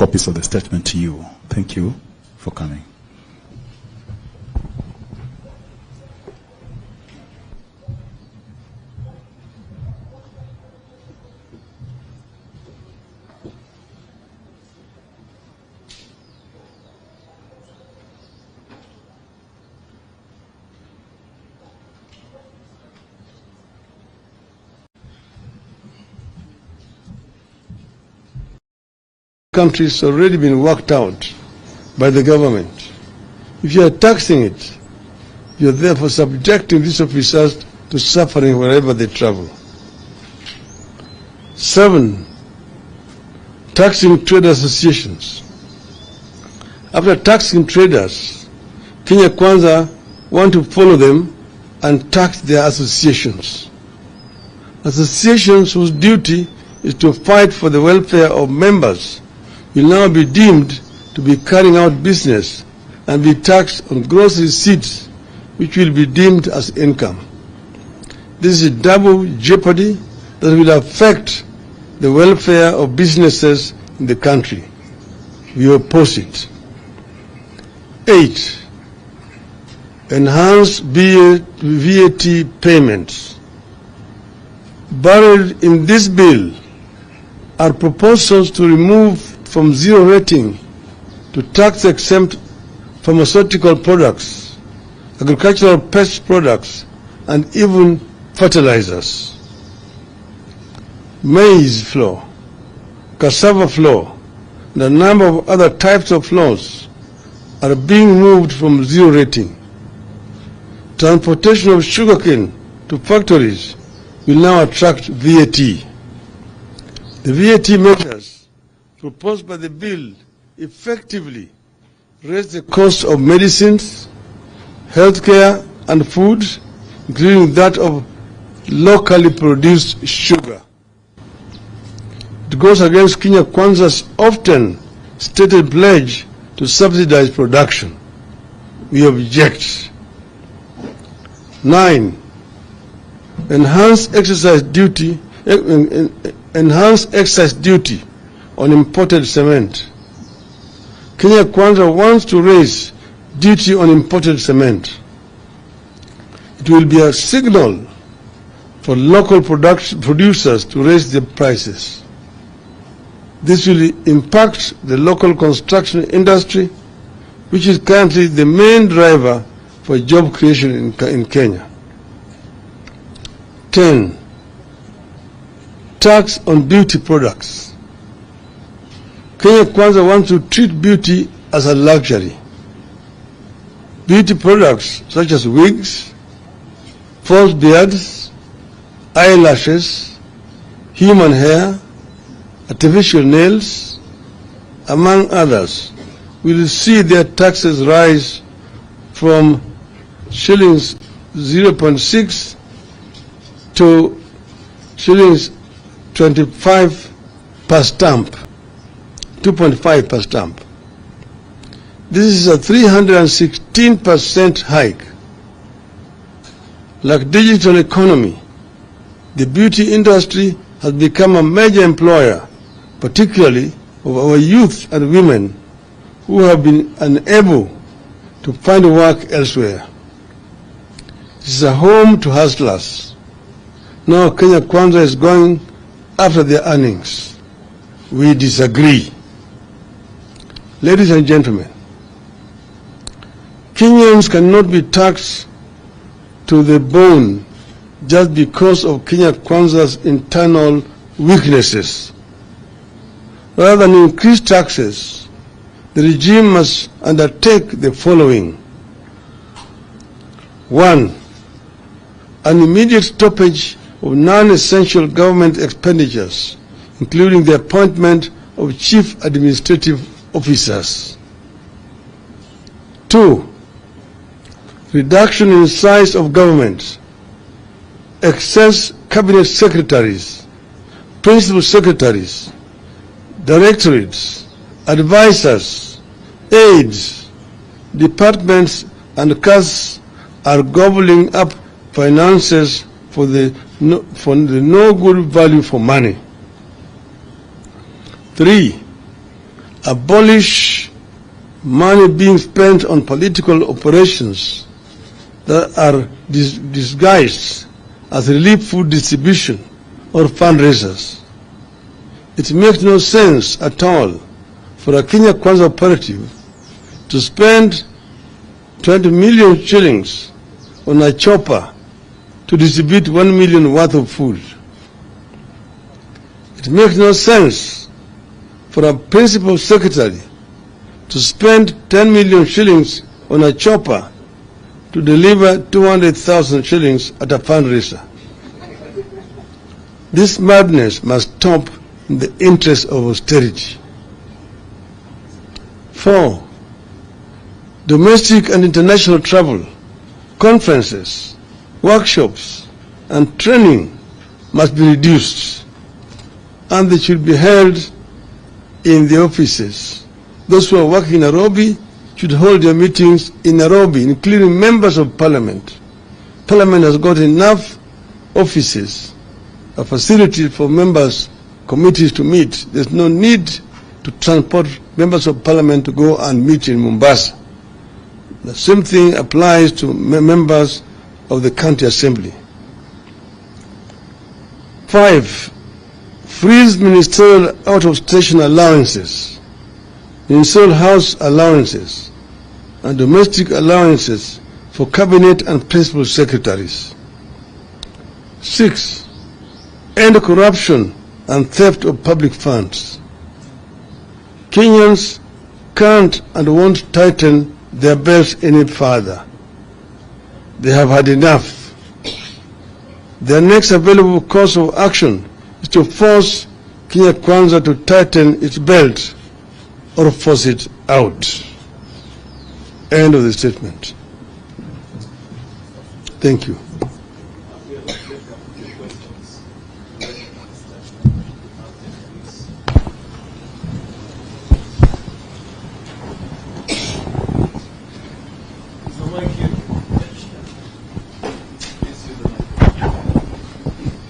copies of the statement to you. Thank you for coming. Countries already been worked out by the government. If you are taxing it, you are therefore subjecting these officers to suffering wherever they travel. 7. Taxing trade associations. After taxing traders, Kenya Kwanza want to follow them and tax their associations. Associations whose duty is to fight for the welfare of members will now be deemed to be carrying out business and be taxed on gross receipts, which will be deemed as income. This is a double jeopardy that will affect the welfare of businesses in the country. We oppose it. 8. Enhance VAT payments. Buried in this bill are proposals to remove from zero rating to tax-exempt pharmaceutical products, agricultural pest products, and even fertilizers. Maize flour, cassava flour, and a number of other types of flours are being moved from zero rating. Transportation of sugarcane to factories will now attract VAT. The VAT measures proposed by the bill effectively raise the cost of medicines, healthcare, and food, including that of locally produced sugar. It goes against Kenya Kwanza's often stated pledge to subsidize production. We object. 9. Enhance excise duty on imported cement. Kenya Kwanza wants to raise duty on imported cement. It will be a signal for local producers to raise their prices. This will impact the local construction industry, which is currently the main driver for job creation in Kenya. 10. Tax on beauty products. Kenya Kwanza wants to treat beauty as a luxury. Beauty products such as wigs, false beards, eyelashes, human hair, artificial nails, among others, will see their taxes rise from shillings 0.6 to shillings 25 per stamp. 2.5 per stamp. This is a 316% hike. Like digital economy, the beauty industry has become a major employer, particularly of our youth and women who have been unable to find work elsewhere. This is a home to hustlers. Now Kenya Kwanza is going after their earnings. We disagree. Ladies and gentlemen, Kenyans cannot be taxed to the bone just because of Kenya Kwanza's internal weaknesses. Rather than increase taxes, the regime must undertake the following. 1. An immediate stoppage of non-essential government expenditures, including the appointment of chief administrative officers. 2. Reduction in size of government, excess cabinet secretaries, principal secretaries, directorates, advisors, aides, departments, and casts are gobbling up finances for the no good value for money. 3. abolish money being spent on political operations that are disguised as relief food distribution or fundraisers. It makes no sense at all for a Kenya Kwanza operative to spend 20 million shillings on a chopper to distribute 1 million worth of food. It makes no sense for a principal secretary to spend 10 million shillings on a chopper to deliver 200,000 shillings at a fundraiser. This madness must stop in the interest of austerity. 4. Domestic and international travel, conferences, workshops, and training must be reduced, and they should be held in the offices. Those who are working in Nairobi should hold their meetings in Nairobi, including members of parliament. Parliament has got enough offices, a facility for members, committees to meet. There's no need to transport members of parliament to go and meet in Mombasa. The same thing applies to members of the county assembly. 5. Freeze ministerial out-of-station allowances, ministerial house allowances, and domestic allowances for cabinet and principal secretaries. 6. End corruption and theft of public funds. Kenyans can't and won't tighten their belts any further. They have had enough. Their next available course of action is to force Kenya Kwanza to tighten its belt or force it out. End of the statement. Thank you.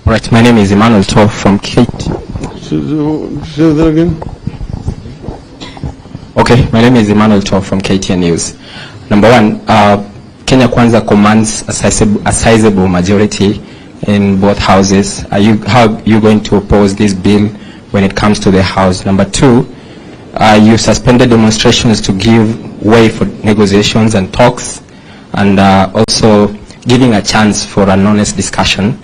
Right, my name is Emmanuel Toh from Kate. Say that again. Okay, my name is Emmanuel Toh from KTN News. Number one, Kenya Kwanza commands a sizable majority in both houses. How are you going to oppose this bill when it comes to the House? Number two, you suspended demonstrations to give way for negotiations and talks, and also giving a chance for an honest discussion.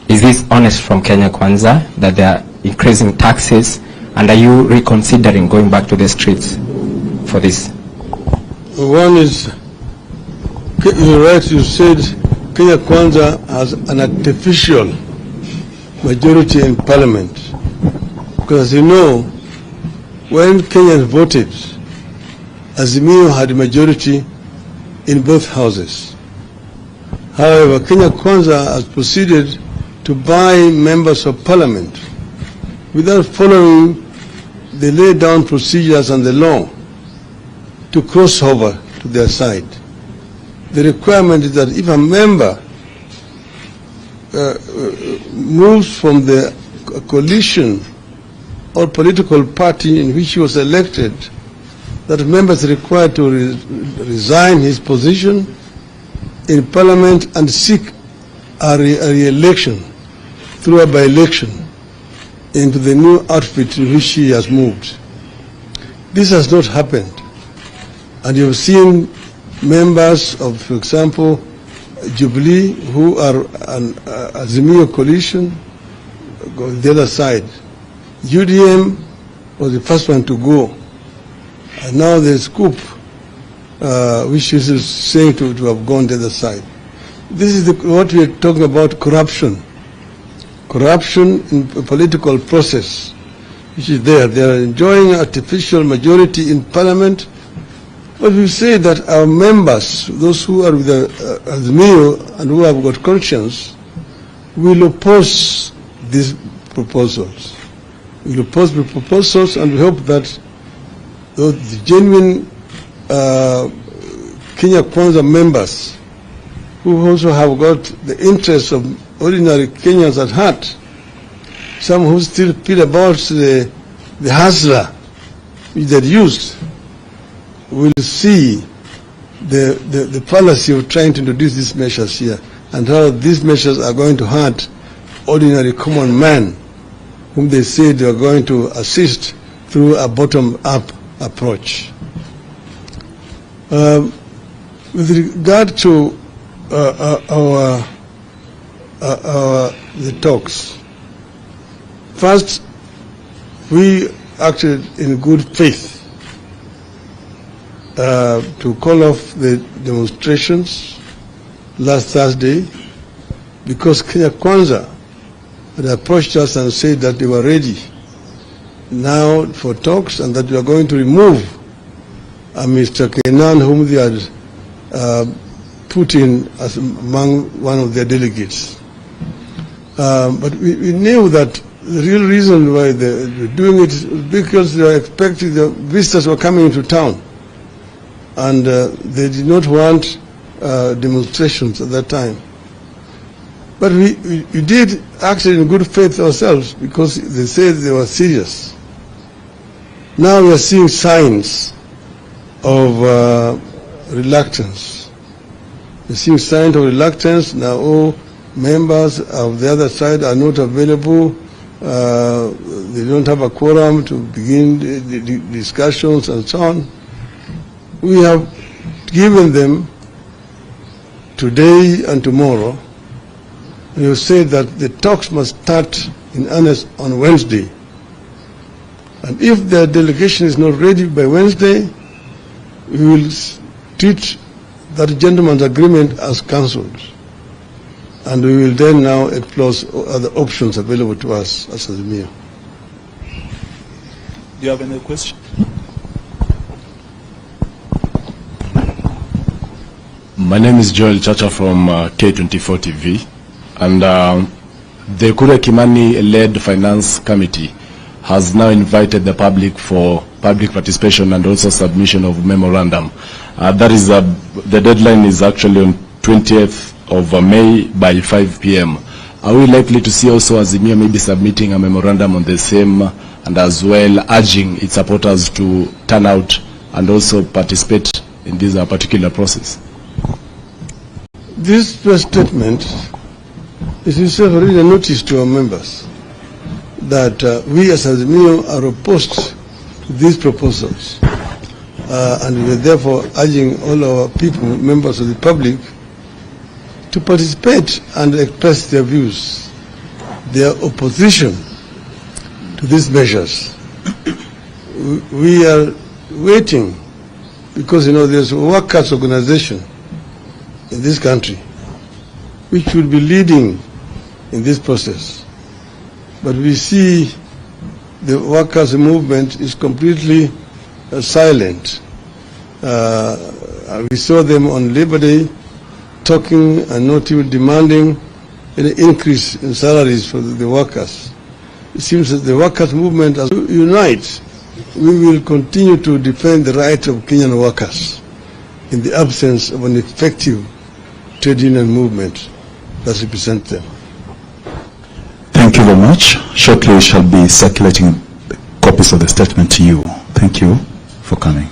Is this honest from Kenya Kwanza that they are increasing taxes, and are you reconsidering going back to the streets for this? One is, you're right, you said Kenya Kwanza has an artificial majority in parliament. Because as you know, when Kenyans voted, Azimio had a majority in both houses. However, Kenya Kwanza has proceeded to buy members of parliament without following the laid down procedures and the law to cross over to their side. The requirement is that if a member moves from the coalition or political party in which he was elected, that member is required to resign his position in parliament and seek a re-election through a by-election into the new outfit in which he has moved. This has not happened. And you've seen members of, for example, Jubilee, who are an Azimio coalition, go the other side. UDM was the first one to go. And now there's COOP, which is saying to have gone the other side. This is what we are talking about, corruption. Corruption in the political process, which is there. They are enjoying artificial majority in parliament. But we say that our members, those who are with Azimio and who have got conscience, will oppose these proposals. We will oppose the proposals, and we hope that the genuine Kenya Kwanza members, who also have got the interests of ordinary Kenyans at heart, some who still feel about the hustler, which they used will see the policy of trying to introduce these measures here and how these measures are going to hurt ordinary common man whom they say they are going to assist through a bottom-up approach. With regard to the talks, first, we acted in good faith to call off the demonstrations last Thursday because Kenya Kwanza had approached us and said that they were ready now for talks and that we are going to remove Mr. Kenan, whom they had put in as among one of their delegates. But we knew that the real reason why they were doing it is because they were expecting the visitors were coming into town. And they did not want demonstrations at that time. But we did act in good faith ourselves because they said they were serious. Now we are seeing signs of reluctance. We're seeing signs of reluctance. Now all members of the other side are not available. They don't have a quorum to begin the discussions and so on. We have given them today and tomorrow. We have said that the talks must start in earnest on Wednesday. And if the delegation is not ready by Wednesday, we will treat that gentleman's agreement as cancelled. And we will then now explore other options available to us as Azimio. Do you have any question? My name is Joel Chacha from K24 TV, and the Kure Kimani-led Finance Committee has now invited the public for public participation and also submission of memorandum. That is the deadline is actually on 20th of May by 5 p.m. Are we likely to see also Azimio maybe submitting a memorandum on the same and as well urging its supporters to turn out and also participate in this particular process? This press statement is itself already a notice to our members that we as Azimio are opposed to these proposals. And we are therefore urging all our people, members of the public, to participate and express their views, their opposition to these measures. We are waiting because, there's a workers' organization in this country which will be leading in this process. But we see the workers' movement is completely silent. We saw them on Labor Day talking and not even demanding any increase in salaries for the workers. It seems that the workers' movement as we unite, we will continue to defend the rights of Kenyan workers in the absence of an effective trade union movement that represents them. Thank you very much. Shortly we shall be circulating copies of the statement to you. Thank you for coming.